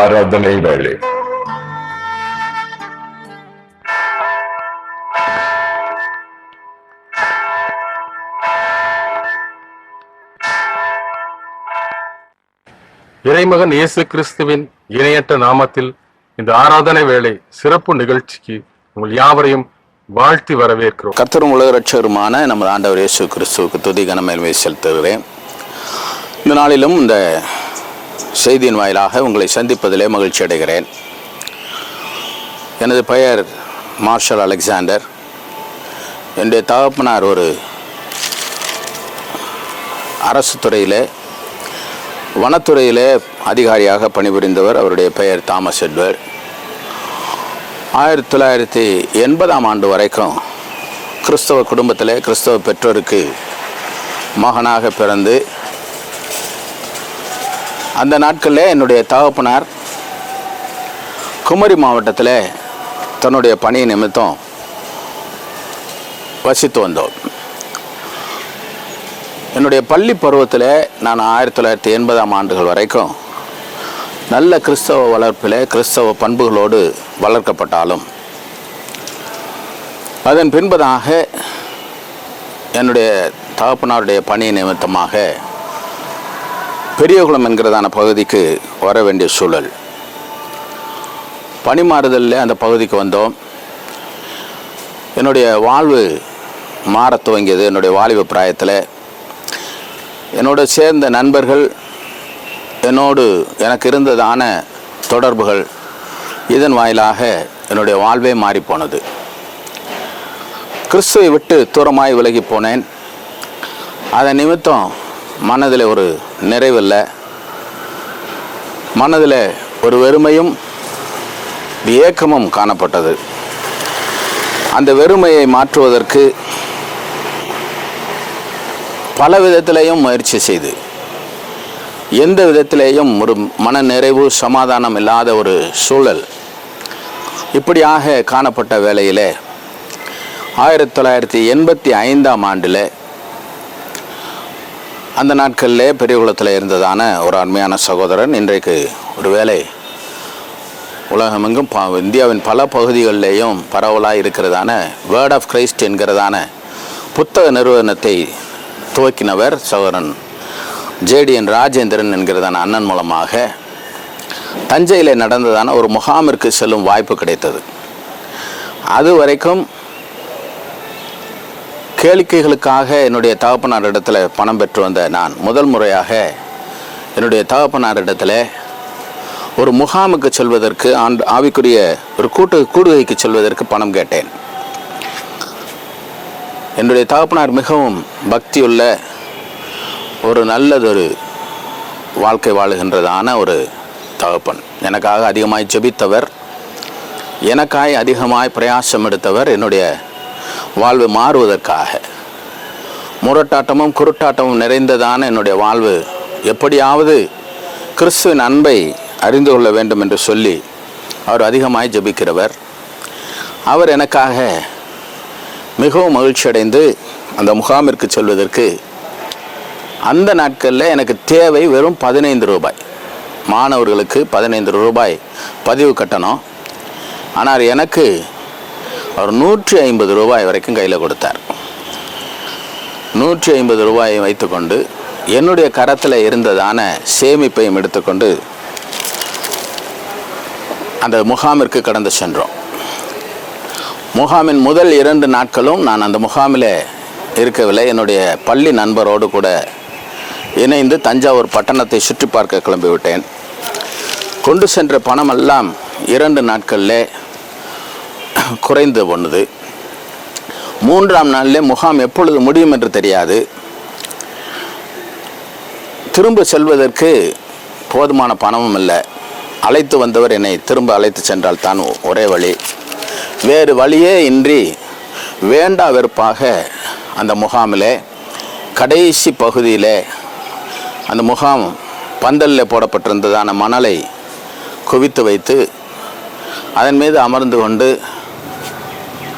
ஆராதனை வேளை. இறைமகன் இயேசு கிறிஸ்துவின் இணையற்ற நாமத்தில் இந்த ஆராதனை வேளை சிறப்பு நிகழ்ச்சிக்கு உங்கள் யாவரையும் வாழ்த்தி வரவேற்கிறோம். கர்த்தரும் உலக ரட்சகருமான நமது ஆண்டவர் இயேசு கிறிஸ்துவுக்கு துதி கனமேன்மை செலுத்துகிறேன். இந்த நாளிலும் இந்த செய்தியின் வாயிலாக உங்களை சந்திப்பதிலே மகிழ்ச்சி அடைகிறேன். எனது பெயர் மார்ஷல் அலெக்சாண்டர். என்னுடைய தகப்பனார் ஒரு அரசு துறையிலே வனத்துறையிலே அதிகாரியாக பணிபுரிந்தவர். அவருடைய பெயர் தாமஸ் எட்வர்ட். 1980ஆம் ஆண்டு வரைக்கும் கிறிஸ்தவ குடும்பத்தில் கிறிஸ்தவ பெற்றோருக்கு மகனாக பிறந்து, அந்த நாட்களில் என்னுடைய தகப்பனார் குமரி மாவட்டத்தில் தன்னுடைய பணி நிமித்தம் வசித்து வந்தோம். என்னுடைய பள்ளி பருவத்தில் நான் 1980ஆம் ஆண்டுகள் வரைக்கும் நல்ல கிறிஸ்தவ வளர்ப்பில் கிறிஸ்தவ பண்புகளோடு வளர்க்கப்பட்டாலும், அதன் பின்பதாக என்னுடைய தகப்பனாருடைய பணி நிமித்தமாக பெரியகுளம் என்கிறதான பகுதிக்கு வர வேண்டிய சூழல். பணி மாறுதலில் அந்த பகுதிக்கு வந்தோம். என்னுடைய வாழ்வு மாற துவங்கியது. என்னுடைய வாலிப பிராயத்தில் என்னோடு சேர்ந்த நண்பர்கள், எனக்கு இருந்ததான தொடர்புகள், இதன் வாயிலாக என்னுடைய வாழ்வே மாறிப்போனது. கிறிஸ்துவை விட்டு தூரமாய் விலகி போனேன். அதன் நிமித்தம் மனதில் ஒரு நிறைவில்லை, மனதில் ஒரு வெறுமையும் ஏக்கமும் காணப்பட்டது. அந்த வெறுமையை மாற்றுவதற்கு பல விதத்திலேயும் முயற்சி செய்து, எந்த விதத்திலேயும் ஒரு மன நிறைவு சமாதானம் இல்லாத ஒரு சூழல் இப்படியாக காணப்பட்ட வேளையில் 1985ஆம் ஆண்டில், அந்த நாட்களில் பெரியகுளத்தில் இருந்ததான ஒரு அருமையான சகோதரன், இன்றைக்கு ஒரு வேளை உலகமெங்கும் இந்தியாவின் பல பகுதிகளிலேயும் பரவலாக இருக்கிறதான வேர்ட் ஆஃப் கிரைஸ்ட் என்கிறதான புத்தக நிறுவனத்தை துவக்கினவர் சகோதரன் JDN ராஜேந்திரன் என்கிறதான அண்ணன் மூலமாக தஞ்சையில் நடந்ததான ஒரு முகாமிற்கு செல்லும் வாய்ப்பு கிடைத்தது. அது வரைக்கும் கேளிக்கைகளுக்காக என்னுடைய தகப்பனாரிடத்தில் பணம் பெற்று வந்த நான் முதல் முறையாக என்னுடைய தகப்பனாரிடத்தில் ஒரு முகாமுக்கு செல்வதற்கு, ஆவிக்குரிய ஒரு கூடுகைக்கு செல்வதற்கு பணம் கேட்டேன். என்னுடைய தகப்பனார் மிகவும் பக்தியுள்ள ஒரு நல்லதொரு வாழ்க்கை வாழுகின்றதான ஒரு தகப்பன். எனக்காக அதிகமாய் ஜெபித்தவர், எனக்காய் அதிகமாய் பிரயாசம் எடுத்தவர். என்னுடைய வாழ்வு மாறுவதற்காக முரட்டாட்டமும் குருட்டாட்டமும் நிறைந்ததான என்னுடைய வாழ்வு எப்படியாவது கிறிஸ்துவின் அன்பை அறிந்து கொள்ள வேண்டும் என்று சொல்லி அவர் அதிகமாய் ஜெபிக்கிறவர். அவர் எனக்காக மிகவும் மகிழ்ச்சி அடைந்து அந்த முகாமிற்கு செல்வதற்கு, அந்த நாட்களில் எனக்கு தேவை வெறும் 15 ரூபாய். மாணவர்களுக்கு 15 ரூபாய் பதிவு கட்டணம். ஆனால் எனக்கு அவர் 150 ரூபாய் வரைக்கும் கையில் கொடுத்தார். 150 ரூபாயை வைத்துக்கொண்டு என்னுடைய கரத்தில் இருந்ததான சேமிப்பையும் எடுத்துக்கொண்டு அந்த முகாமிற்கு கடந்து சென்றோம். முகாமின் முதல் 2 நாட்களும் நான் அந்த முகாமில் இருக்கவில்லை. என்னுடைய பள்ளி நண்பரோடு கூட இணைந்து தஞ்சாவூர் பட்டணத்தை சுற்றி பார்க்க கிளம்பிவிட்டேன். கொண்டு சென்ற பணமெல்லாம் 2 நாட்களில் குறைந்து போனது. 3ஆம் நாளில் முகாம் எப்பொழுது முடியும் என்று தெரியாது. திரும்ப செல்வதற்கு போதுமான பணமும் இல்லை. அழைத்து வந்தவர் என்னை திரும்ப அழைத்து சென்றால் தான் ஒரே வழி. வேறு வழியே இன்றி வேண்டா வெறுப்பாக அந்த முகாமில் கடைசி பகுதியில், அந்த முகாம் பந்தலில் போடப்பட்டிருந்ததான மணலை குவித்து வைத்து அதன் மீது அமர்ந்து கொண்டு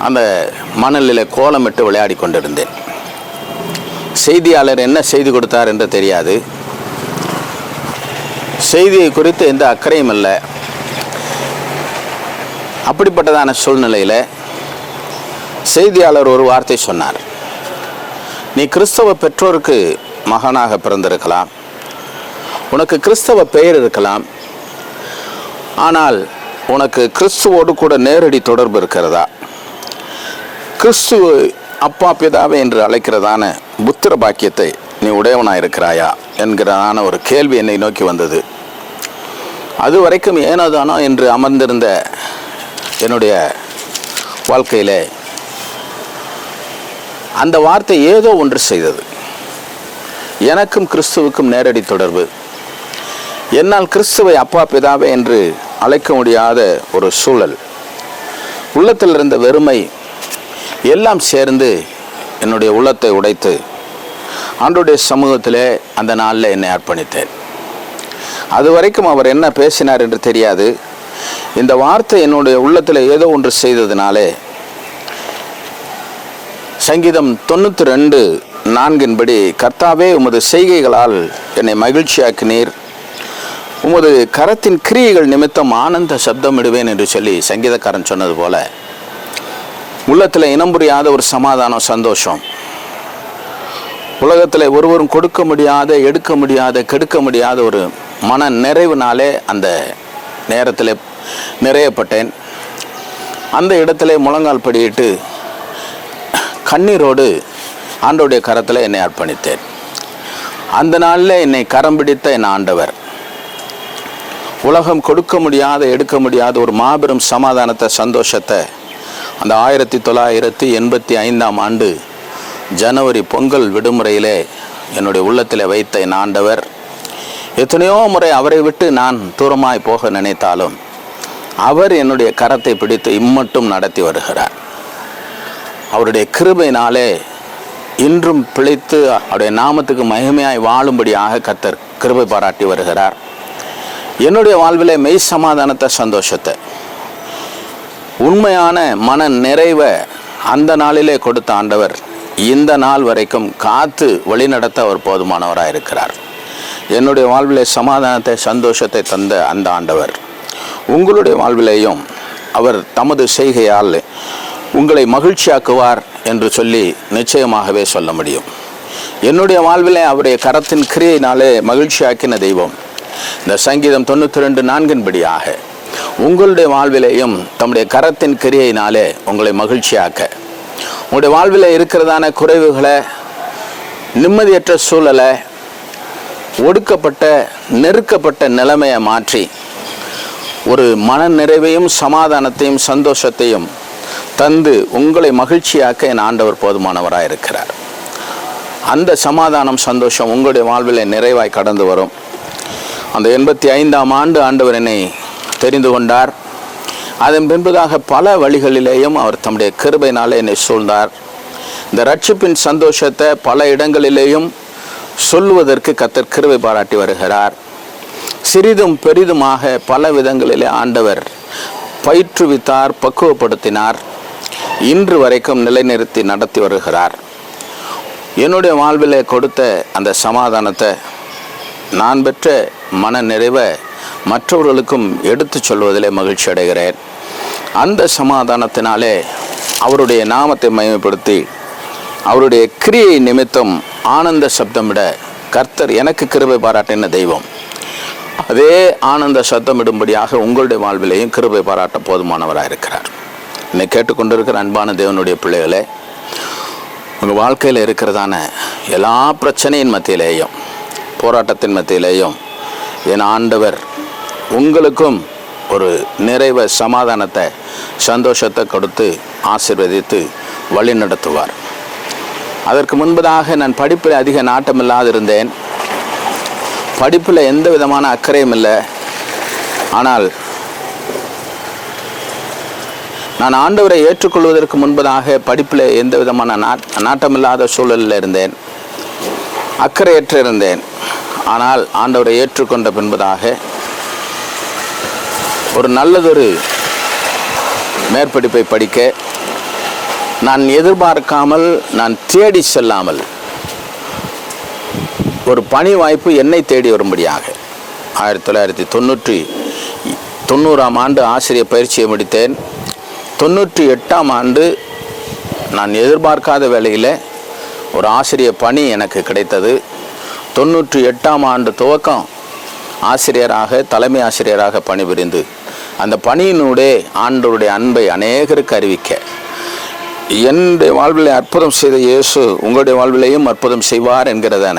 அந்த மணலில் கோலமிட்டு விளையாடி கொண்டிருந்தேன். செய்தியாளர் என்ன செய்தி கொடுத்தார் என்று தெரியாது. செய்தியை குறித்து எந்த அக்கறையும் இல்லை. அப்படிப்பட்டதான சூழ்நிலையில் செய்தியாளர் ஒரு வார்த்தை சொன்னார். நீ கிறிஸ்தவ பெற்றோருக்கு மகனாக பிறந்திருக்கலாம், உனக்கு கிறிஸ்தவ பெயர் இருக்கலாம், ஆனால் உனக்கு கிறிஸ்துவோடு கூட நேரடி தொடர்பு இருக்கிறதா? கிறிஸ்துவ அப்பா பிதாவே என்று அழைக்கிறதான புத்திர பாக்கியத்தை நீ உடையவனாக இருக்கிறாயா என்கிறதான ஒரு கேள்வி என்னை நோக்கி வந்தது. அது வரைக்கும் ஏனோதானோ என்று அமர்ந்திருந்த என்னுடைய வாழ்க்கையில் அந்த வார்த்தை ஏதோ ஒன்று செய்தது. எனக்கும் கிறிஸ்துவுக்கும் நேரடி தொடர்பு. என்னால் கிறிஸ்துவை அப்பா பிதாவே என்று அழைக்க முடியாத ஒரு சூழல், உள்ளத்தில் இருந்த வெறுமை எல்லாம் சேர்ந்து என்னுடைய உள்ளத்தை உடைத்து ஆண்டவருடைய சமூகத்திலே அந்த நாளில் என்னை அர்ப்பணித்தேன். அது வரைக்கும் அவர் என்ன பேசினார் என்று தெரியாது. இந்த வார்த்தை என்னுடைய உள்ளத்தில் ஏதோ ஒன்று செய்ததினாலே சங்கீதம் 92:4 கர்த்தாவே உமது செய்கைகளால் என்னை மகிழ்ச்சியாக்கினீர், உமது கரத்தின் கிரியைகள் நிமித்தம் ஆனந்த சப்தமிடுவேன் என்று சொல்லி சங்கீதக்காரன் சொன்னது போல உள்ளத்தில் இனம் புரியாத ஒரு சமாதானம், சந்தோஷம், உலகத்தில் ஒருவரும் கொடுக்க முடியாத, எடுக்க முடியாத, கெடுக்க முடியாத ஒரு மன நிறைவுனாலே அந்த நேரத்தில் நிறையப்பட்டேன். அந்த இடத்துல முழங்கால் படியிட்டு கண்ணீரோடு ஆண்டவருடைய கரத்தில் என்னை அர்ப்பணித்தேன். அந்த நாளில் என்னை கரம் பிடித்த என் ஆண்டவர் உலகம் கொடுக்க முடியாத, எடுக்க முடியாத ஒரு மாபெரும் சமாதானத்தை, சந்தோஷத்தை அந்த 1985 ஜனவரி பொங்கல் விடுமுறையிலே என்னுடைய உள்ளத்தில் வைத்த என் ஆண்டவர் எத்தனையோ முறை அவரை விட்டு நான் தூரமாய் போக நினைத்தாலும் அவர் என்னுடைய கரத்தை பிடித்து இம்மட்டும் நடத்தி வருகிறார். அவருடைய கிருபையினாலே இன்றும் பிழைத்து அவருடைய நாமத்துக்கு மகிமையாய் வாழும்படியாக கர்த்தர் கிருபை பாராட்டி வருகிறார். என்னுடைய வாழ்விலே மெய் சமாதானத்தை, சந்தோஷத்தை, உண்மையான மன நிறைவை அந்த நாளிலே கொடுத்த ஆண்டவர் இந்த நாள் வரைக்கும் காத்து வழிநடத்த அவர் போதுமானவராக இருக்கிறார். என்னுடைய வாழ்விலே சமாதானத்தை, சந்தோஷத்தை தந்த அந்த ஆண்டவர் உங்களுடைய வாழ்விலேயும் அவர் தமது செய்கையால் உங்களை மகிழ்ச்சியாக்குவார் என்று சொல்லி நிச்சயமாகவே சொல்ல முடியும். என்னுடைய வாழ்விலே அவருடைய கரத்தின் கிரியையினாலே மகிழ்ச்சியாக்கின தெய்வம் இந்த சங்கீதம் 92:4 உங்களுடைய வாழ்விலேயும் தம்முடைய கரத்தின் கிரியையினாலே உங்களை மகிழ்ச்சியாக்க, உங்களுடைய வாழ்வில் இருக்கிறதான குறைவுகளை, நிம்மதியற்ற சூழலை, ஒடுக்கப்பட்ட நெருக்கப்பட்ட நிலைமையை மாற்றி ஒரு மன நிறைவையும் சமாதானத்தையும் சந்தோஷத்தையும் தந்து உங்களை மகிழ்ச்சியாக்க என் ஆண்டவர் போதுமானவராக இருக்கிறார். அந்த சமாதானம், சந்தோஷம் உங்களுடைய வாழ்வில் நிறைவாய் கடந்து வரும். அந்த 85 ஆண்டவர் என்னை தெரிந்து கொண்டார். அதன் பின்பதாக பல வழிகளிலேயும் அவர் தம்முடைய கிருபையினாலே என்னை சூழ்ந்தார். இந்த ரட்சிப்பின் சந்தோஷத்தை பல இடங்களிலேயும் சொல்லுவதற்கு கர்த்தர் கிருபை பாராட்டி வருகிறார். சிறிதும் பெரிதுமாக பல விதங்களிலே ஆண்டவர் பயிற்றுவித்தார், பக்குவப்படுத்தினார். இன்று வரைக்கும் நிலைநிறுத்தி நடத்தி வருகிறார். என்னுடைய வாழ்விலே கொடுத்த அந்த சமாதானத்தை, நான் பெற்ற மன நிறைவை மற்றவர்களுக்கும் எடுத்து சொல்வதிலே மகிழ்ச்சி அடைகிறேன். அந்த சமாதானத்தினாலே அவருடைய நாமத்தை மகிமைப்படுத்தி அவருடைய கிரியை நிமித்தம் ஆனந்த சப்தமிட கர்த்தர் எனக்கு கிருபை பாராட்டின தெய்வம். அதே ஆனந்த சத்தமிடும்படியாக உங்களுடைய வாழ்விலையும் கிருபை பாராட்ட போதுமானவராக இருக்கிறார். என்னை கேட்டுக்கொண்டிருக்கிற அன்பான தேவனுடைய பிள்ளைகளே, உங்கள் வாழ்க்கையில் இருக்கிறதான எல்லா பிரச்சனையின் மத்தியிலேயும், போராட்டத்தின் மத்தியிலேயும் என் ஆண்டவர் உங்களுக்கும் ஒரு நிறைவை, சமாதானத்தை, சந்தோஷத்தை கொடுத்து ஆசீர்வதித்து வழி நடத்துவார். அதற்கு முன்பதாக நான் படிப்பில் அதிக நாட்டமில்லாது இருந்தேன். படிப்பில் எந்த விதமான அக்கறையும் இல்லை. ஆனால் நான் ஆண்டவரை ஏற்றுக்கொள்வதற்கு முன்பதாக படிப்பில் எந்த விதமான நாட்டமில்லாத சூழலில் இருந்தேன், அக்கறையற்று இருந்தேன். ஆனால் ஆண்டவரை ஏற்றுக்கொண்ட பின்பதாக ஒரு நல்லதொரு மேற்படிப்பை படிக்க நான் எதிர்பார்க்காமல், நான் தேடி செல்லாமல் ஒரு பணி வாய்ப்பு என்னை தேடி வரும்படியாக 1990ஆம் ஆண்டு ஆசிரியர் பயிற்சியை முடித்தேன். 98ஆம் ஆண்டு நான் எதிர்பார்க்காத வேளையில் ஒரு ஆசிரியர் பணி எனக்கு கிடைத்தது. 98ஆம் ஆண்டு துவக்கம் தலைமை ஆசிரியராக பணிபுரிந்து அந்த பணியினூடே ஆண்டவருடைய அன்பை அநேகருக்கு அறிவிக்க, என்னுடைய வாழ்வில் அற்புதம் செய்த இயேசு உங்களுடைய வாழ்விலையும் அற்புதம் செய்வார் என்கிறதான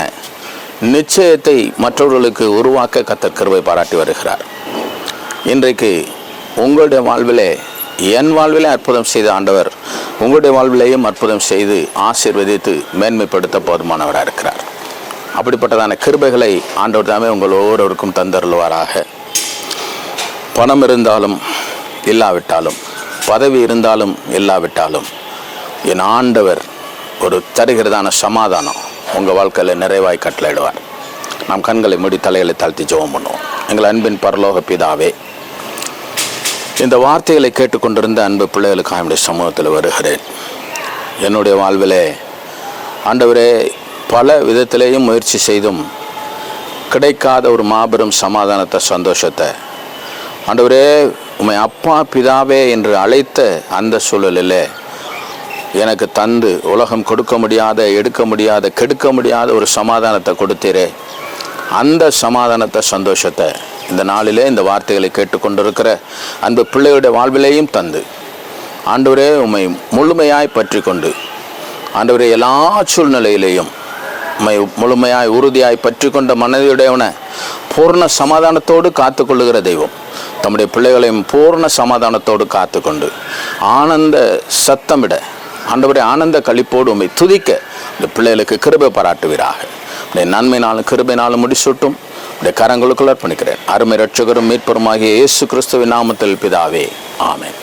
நிச்சயத்தை மற்றவர்களுக்கு உருவாக்க கர்த்தர் கிருபை பாராட்டி வருகிறார். இன்றைக்கு உங்களுடைய வாழ்விலே, என் வாழ்விலே அற்புதம் செய்த ஆண்டவர் உங்களுடைய வாழ்விலேயும் அற்புதம் செய்து ஆசீர்வதித்து மேன்மைப்படுத்த போதுமானவராக இருக்கிறார். அப்படிப்பட்டதான கிருபைகளை ஆண்டவர் தாமே உங்கள் ஒவ்வொருவருக்கும் தந்தருள்வாராக. பணம் இருந்தாலும் இல்லாவிட்டாலும், பதவி இருந்தாலும் இல்லாவிட்டாலும், என் ஆண்டவர் ஒரு தருகிறதான சமாதானம் உங்கள் வாழ்க்கையில் நிறைவாய் கட்டளையிடுவார். நாம் கண்களை மூடி தலைகளை தாழ்த்தி ஜெபம் பண்ணுவோம். எங்கள் அன்பின் பரலோக பிதாவே, இந்த வார்த்தைகளை கேட்டுக்கொண்டிருந்த அன்பு பிள்ளைகளுக்கு என்னுடைய சமூகத்தில் வருகிறேன். என்னுடைய வாழ்விலே ஆண்டவரே பல விதத்திலேயும் முயற்சி செய்தும் கிடைக்காத ஒரு மாபெரும் சமாதானத்தை, சந்தோஷத்தை ஆண்டவரே உம்மை அப்பா பிதாவே என்று அழைத்த அந்த சூழலில் எனக்கு தந்து உலகம் கொடுக்க முடியாத, எடுக்க முடியாத, கெடுக்க முடியாத ஒரு சமாதானத்தை கொடுத்தீரே. அந்த சமாதானத்தை, சந்தோஷத்தை இந்த நாளிலே இந்த வார்த்தைகளை கேட்டுக்கொண்டிருக்கிற அந்த பிள்ளையுடைய வாழ்விலேயும் தந்து ஆண்டவரே உம்மை முழுமையாய் பற்றி கொண்டு, ஆண்டவரே எல்லா சூழ்நிலையிலேயும் உம்மை முழுமையாய் உறுதியாய் பற்றி கொண்ட மனதையுடையவனை பூர்ண சமாதானத்தோடு காத்து கொள்ளுகிற தெய்வம் தம்முடைய பிள்ளைகளையும் பூர்ண சமாதானத்தோடு காத்து கொண்டு ஆனந்த சத்தமிட, ஆண்டவரே ஆனந்த களிப்போடு உம்மை துதிக்க இந்த பிள்ளைகளுக்கு கிருபை பாராட்டுவீராக. உடைய நன்மைனாலும் கிருபைனாலும் முடிசூட்டும் உடைய கரங்களுக்குள் அர்ப்பணிக்கிறேன். அருமை இரட்சகரும் மீட்பருமாகிய இயேசு கிறிஸ்துவின் நாமத்தில் பிதாவே, ஆமென்.